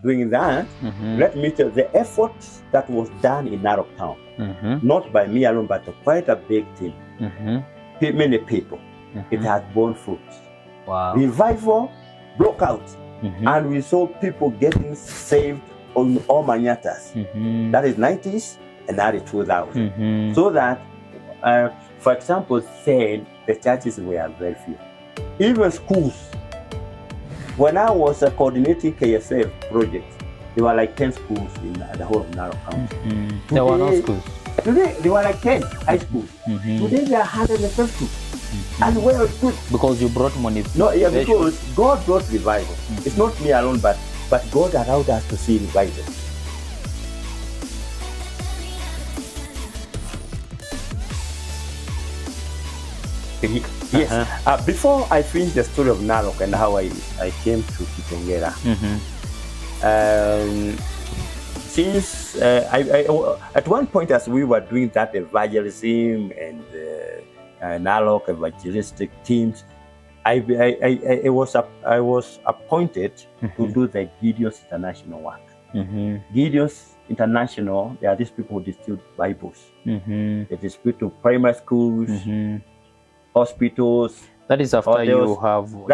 Doing that, let me tell you, the effort that was done in Narok town, not by me alone, but quite a big team, many people, it has borne fruit. Wow. Revival broke out, and we saw people getting saved on all maniatas. That is 90s and that is 2000. So that, for example, then the churches were very few. Even schools. When I was coordinating KSF projects, there were like 10 schools in the whole of Narok County. There were no schools. Today, there were like 10 high schools. Today, there are 150. And where is good? Because you brought money. No, yeah, because God brought revival. It's not me alone, but God allowed us to see revival. Yes. Before I finish the story of Narok and how I came to Kitengela, since at one point as we were doing that evangelism and Narok evangelistic teams, I was appointed to do the Gideon's International work. Gideon's International, there are these people who distribute Bibles. They distribute to primary schools, hospitals. That is after hotels.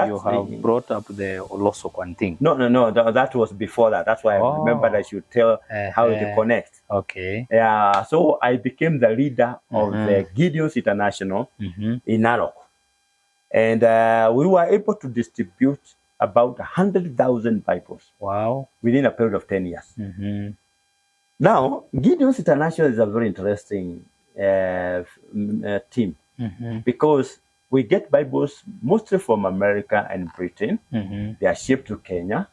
you have brought up the Olosokwan thing. No. That was before that. That's why I remembered I should tell how to connect. Okay. Yeah. So I became the leader of the Gideon's International in Narok, and we were able to distribute about 100,000 Bibles. Wow. Within a period of 10 years. Now, Gideon's International is a very interesting team. Because we get Bibles mostly from America and Britain. They are shipped to Kenya.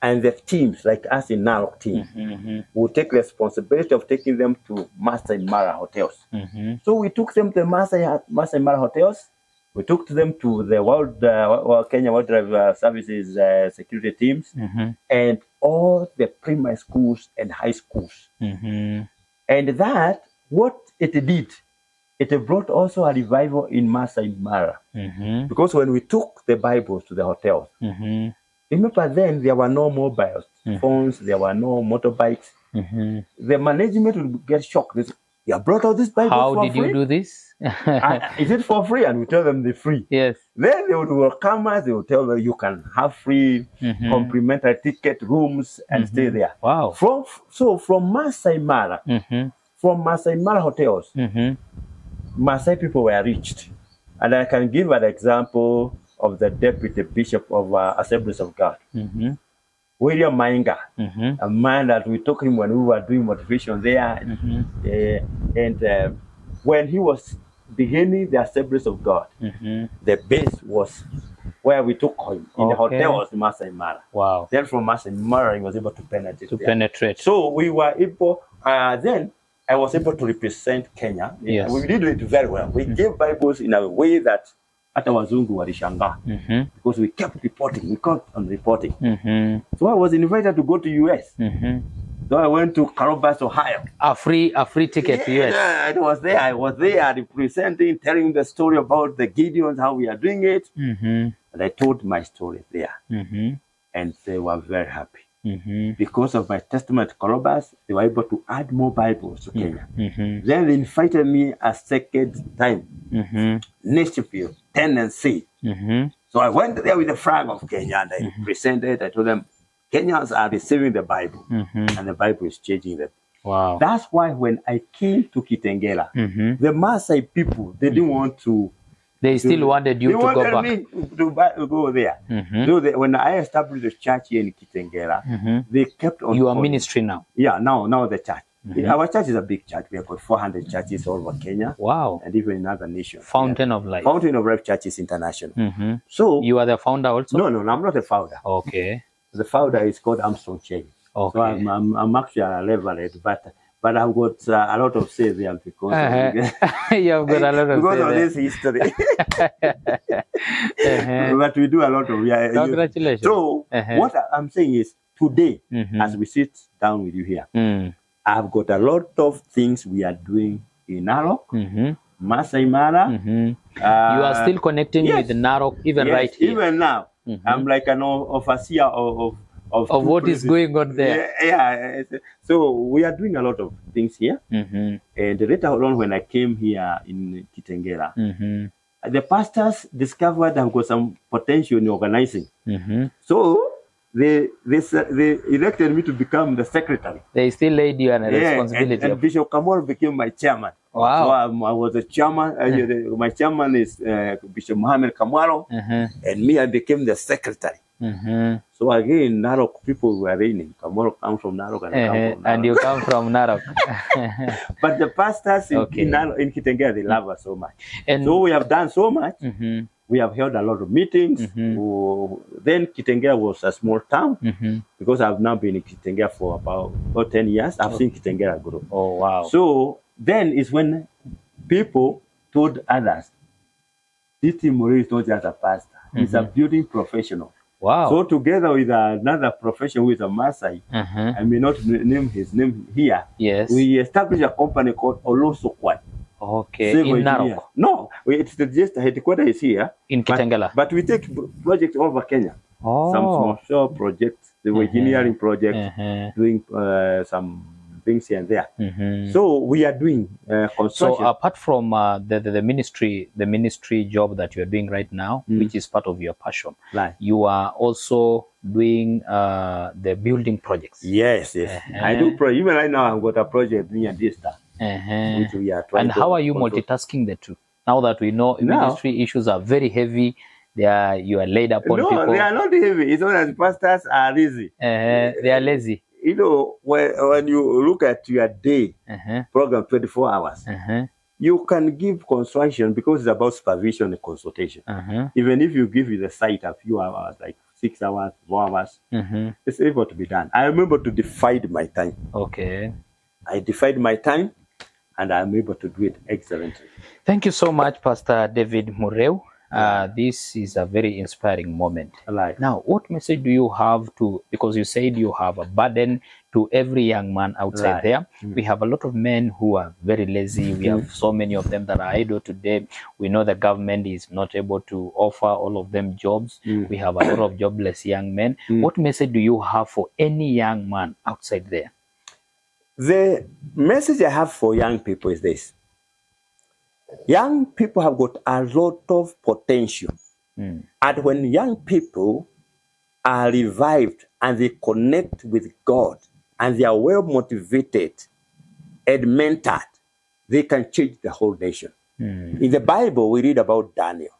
And the teams, like us in Narok team, will take responsibility of taking them to Masai Mara hotels. So we took them to the Masai Mara hotels. We took them to the Kenya Wildlife Services security teams and all the primary schools and high schools. And that, what it did, it brought also a revival in Masai Mara. Because when we took the Bibles to the hotels, remember then there were no mobile phones, there were no motorbikes. The management would get shocked. They say, you have brought all these Bibles for free? How did you do this? Is it for free? And we tell them they're free. Yes. Then they would welcome us. They would tell them you can have free complimentary ticket rooms and stay there. Wow. From Masai Mara, from Masai Mara hotels, Masai people were reached. And I can give an example of the Deputy Bishop of Assemblies of God, William Mainga, a man that we took him when we were doing motivation there. And when he was beginning the Assemblies of God, the base was where we took him, in the hotels in Masai Mara. Wow. Then from Masai Mara, he was able to penetrate. So we were able, then I was able to represent Kenya. Yes. We did it very well. We gave Bibles in a way that hata wazungu walishanga because we kept reporting. We kept on reporting. So I was invited to go to US. So I went to Columbus, Ohio. A free ticket to US. Yeah, I was there representing, telling the story about the Gideons, how we are doing it. And I told my story there. And they were very happy. Because of my testimony at Columbus, they were able to add more Bibles to Kenya. Then they invited me a second time, Nashville, Tennessee. So I went there with the flag of Kenya and I presented. I told them, Kenyans are receiving the Bible and the Bible is changing them. Wow. That's why when I came to Kitengela, the Maasai people, they didn't want to. They still wanted you to go back. They wanted me to go there. So when I established the church here in Kitengela, they kept on. Your ministry now? Yeah, now the church. Our church is a big church. We have got 400 churches all over Kenya. Wow. And even in other nations. Fountain of Life. Fountain of Life Churches International. So you are the founder also? No, I'm not a founder. Okay. The founder is called Armstrong Chain. Okay. So I'm actually a leverage, but I've got a lot of say there because you've got a lot of because of this history. But we do a lot of Congratulations. So what I'm saying is today, as we sit down with you here, I've got a lot of things we are doing in Narok, Masai Mara. You are still connecting with Narok even right here. Even now. I'm like an overseer of of what is going on there. Yeah. So we are doing a lot of things here. Mm-hmm. And later on, when I came here in Kitengela, Mm-hmm. the pastors discovered I've got some potential in organizing. Mm-hmm. So they elected me to become the secretary. They still laid you on a responsibility. And Bishop Kamor became my chairman. Wow. So I was the chairman. My chairman is Bishop Mohammed Kamwaro, and me, I became the secretary. So again, Narok people were reigning. Kamwaro comes from Narok, and I come from Narok. And you come from Narok. But the pastors in Kitengela, they love us so much. And so we have done so much. We have held a lot of meetings. Then Kitengela was a small town because I've now been in Kitengela for about 10 years. I've seen Kitengela grow. Oh, wow. So then is when people told others, Titi Muriu is not just a pastor. He's a building professional. Wow. So together with another profession who is a Maasai, I may not name his name here. Yes. We established a company called Olosokwan. Okay, in Narok? No, it's just the headquarters is here. In Kitengela? But we take projects over Kenya. Oh. Some small projects, the engineering project, doing some things here and there. So we are doing construction. So apart from the ministry job that you are doing right now, which is part of your passion, you are also doing the building projects. Yes. I do. Even right now, I've got a project near this time. Which we are trying. And how are you multitasking the two? Now that we know ministry issues are very heavy, you are laid upon people. No, they are not heavy. It's not that pastors are lazy. They are lazy. You know, when you look at your day program, 24 hours, you can give construction because it's about supervision and consultation. Even if you give the site a few hours, like 6 hours, 4 hours, it's able to be done. I remember to divide my time. Okay. I divide my time, and I'm able to do it excellently. Thank you so much, Pastor David Muriu. This is a very inspiring moment. Now, what message do you have to, because you said you have a burden to every young man outside there. We have a lot of men who are very lazy. We have so many of them that are idle today. We know the government is not able to offer all of them jobs. We have a lot of jobless young men. What message do you have for any young man outside there? The message I have for young people is this. Young people have got a lot of potential. And when young people are revived and they connect with God and they are well motivated and mentored, they can change the whole nation. In the Bible, we read about Daniel.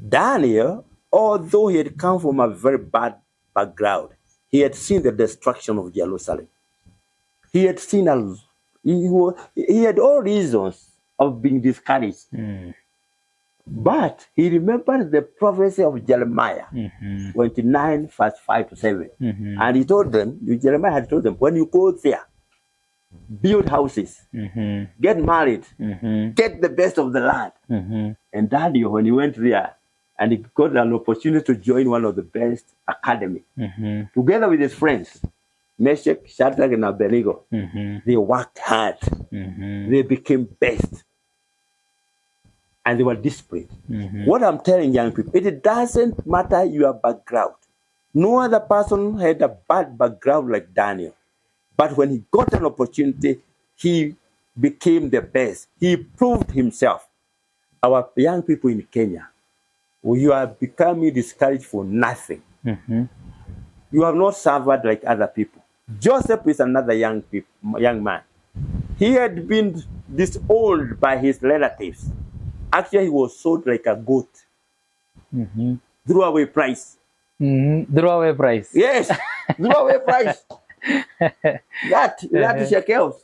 Daniel, although he had come from a very bad background, he had seen the destruction of Jerusalem. He had seen he had all reasons of being discouraged. But he remembered the prophecy of Jeremiah 29, verse 5 to 7. And he told them, Jeremiah had told them, when you go there, build houses, get married, get the best of the land. And Daniel, when he went there, and he got an opportunity to join one of the best academy, together with his friends, Meshach, Shadrach, and Abednego, they worked hard. They became best. And they were disciplined. What I'm telling young people, it doesn't matter your background. No other person had a bad background like Daniel. But when he got an opportunity, he became the best. He proved himself. Our young people in Kenya, you are becoming discouraged for nothing. You have not suffered like other people. Joseph is another young man. He had been disowned by his relatives. Actually, he was sold like a goat. Throwaway price. Throwaway price. Yes, throwaway price. That shekels.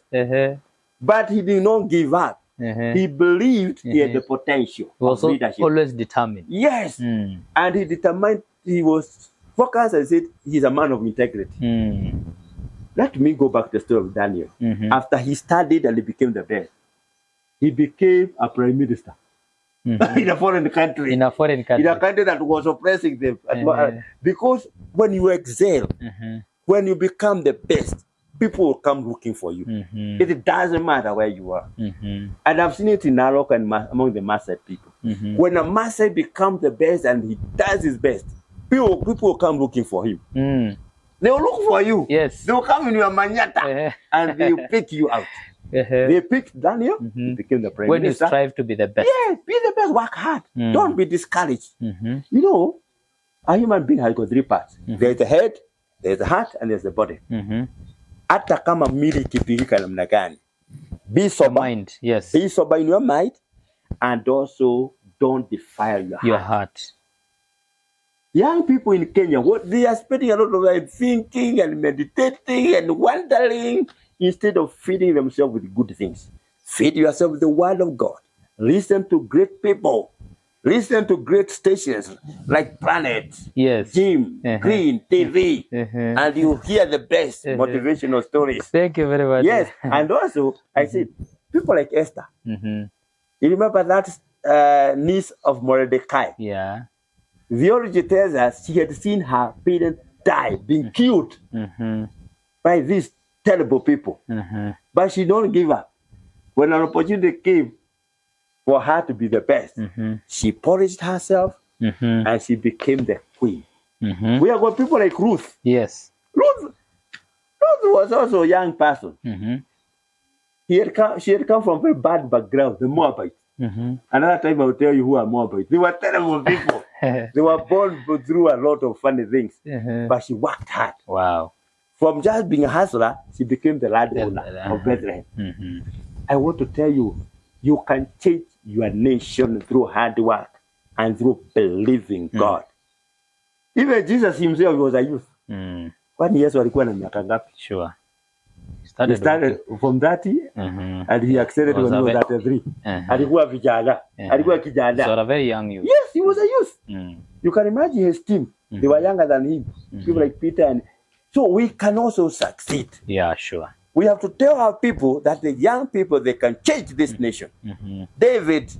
But he did not give up. He believed he had the potential. He was always determined. Yes. And he determined, he was focused and said, he's a man of integrity. Let me go back to the story of Daniel. After he studied and he became the best, he became a prime minister in a foreign country. In a foreign country. In a country that was oppressing them. Because when you excel, when you become the best, people will come looking for you. It doesn't matter where you are. And I've seen it in Narok and among the Maasai people. When a Maasai becomes the best and he does his best, people will come looking for him. They will look for you. Yes. They will come in your manyatta and they will pick you out. They picked Daniel, he became the prime minister. When you strive to be the best. Yes, be the best, work hard. Don't be discouraged. You know, a human being has got 3 parts. There's the head, there's the heart, and there's the body. Hata kama mili ikipigika namna gani. Be sober. Mind, yes. Be sober in your mind, and also don't defile your heart. Young people in Kenya, what they are spending a lot of time thinking and meditating and wondering instead of feeding themselves with good things. Feed yourself with the word of God. Listen to great people. Listen to great stations like Planet, Jim, Green, TV, and you hear the best motivational stories. Thank you very much. Yes, and also, I said, people like Esther. You remember that niece of Mordecai? Yeah. Theology tells us she had seen her parents die, being killed by these terrible people. But she don't give up. When an opportunity came for her to be the best, she polished herself and she became the queen. We have got people like Ruth. Yes. Ruth was also a young person. She had come from a very bad background, the Moabites. Another time I will tell you who are Moabites. They were terrible people. They were born through a lot of funny things. But she worked hard. Wow. From just being a hustler, she became the landowner of Bethlehem. I want to tell you, you can change your nation through hard work and through believing God. Even Jesus himself was a youth. Kwani Yesu alikuwa na miaka ngapi? Sure. He started from 30 and he accepted when he was 33. Alikuwa vijana. Alikuwa kijana. So a very young youth. Yes, he was a youth. You can imagine his team. They were younger than him. People like Peter. And so we can also succeed. Yeah, sure. We have to tell our people that the young people, they can change this nation. David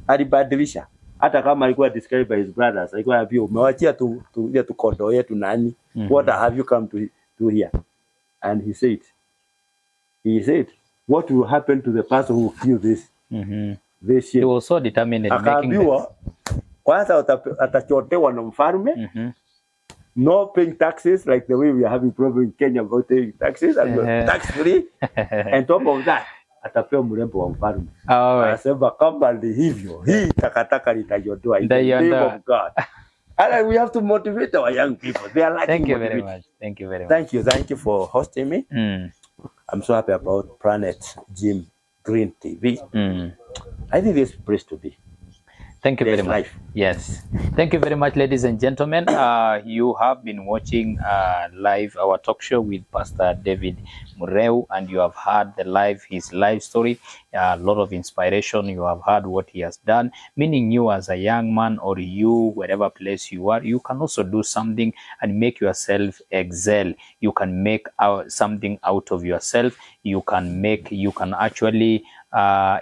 alibadilisha. Hata kama alikuwa described by his brothers, alikuwa hapo umewachia tu kondo yetu nani? What have you come to here? And he said, what will happen to the person who killed this sheep? He was so determined in making this. Kwanza atachotewa na mfalme. No paying taxes like the way we are having problem in Kenya about paying taxes and tax free. And top of that, atapewa mrembo wa mfalme. Anasema kama ni hivyo, hii takataka litajondoa in the name of God. And we have to motivate our young people. They are like Thank you very much. Thank you very much. Thank you for hosting me. I'm so happy about Planet Jim Green TV. I think this place to be. Thank you very much. Yes. Thank you very much, ladies and gentlemen. You have been watching live our talk show with Pastor David Muriu, and you have heard his life story. A lot of inspiration. You have heard what he has done, meaning you as a young man or you, wherever place you are, you can also do something and make yourself excel. You can make something out of yourself. You can actually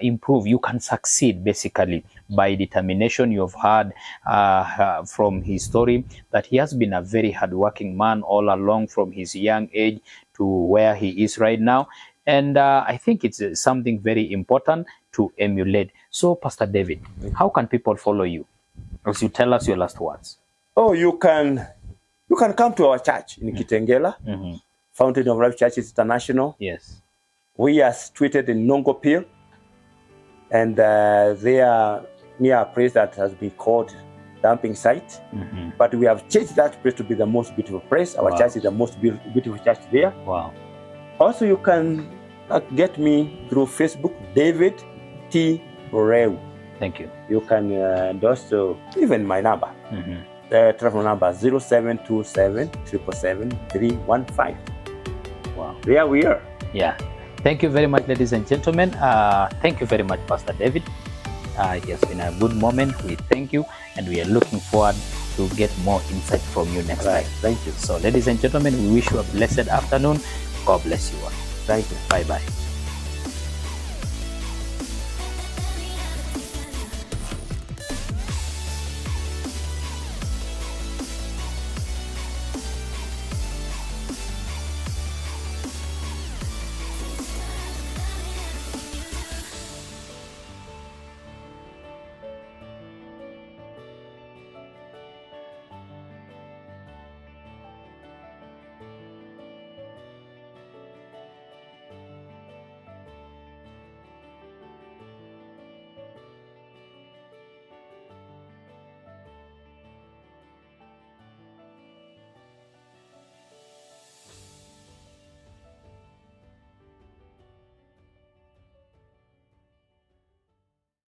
improve. You can succeed basically by determination. You have heard from his story that he has been a very hardworking man all along from his young age to where he is right now. And I think it's something very important to emulate. So, Pastor David, how can people follow you? As you tell us your last words. Oh, you can come to our church in Kitengela, Fountain of Life Church International. Yes. We are situated in Nongopil, and they are near a place that has been called dumping site. But we have changed that place to be the most beautiful place. Our church is the most beautiful church there. Wow. Also, you can get me through Facebook, David T. Muriu. Thank you. You can also, even my number, the telephone number 0727 777 315. Wow. There we are. Yeah. Thank you very much, ladies and gentlemen. Thank you very much, Pastor David. It has been a good moment. We thank you, and we are looking forward to get more insight from you next time. Thank you. So, ladies and gentlemen, we wish you a blessed afternoon. God bless you all. Thank you. Bye-bye.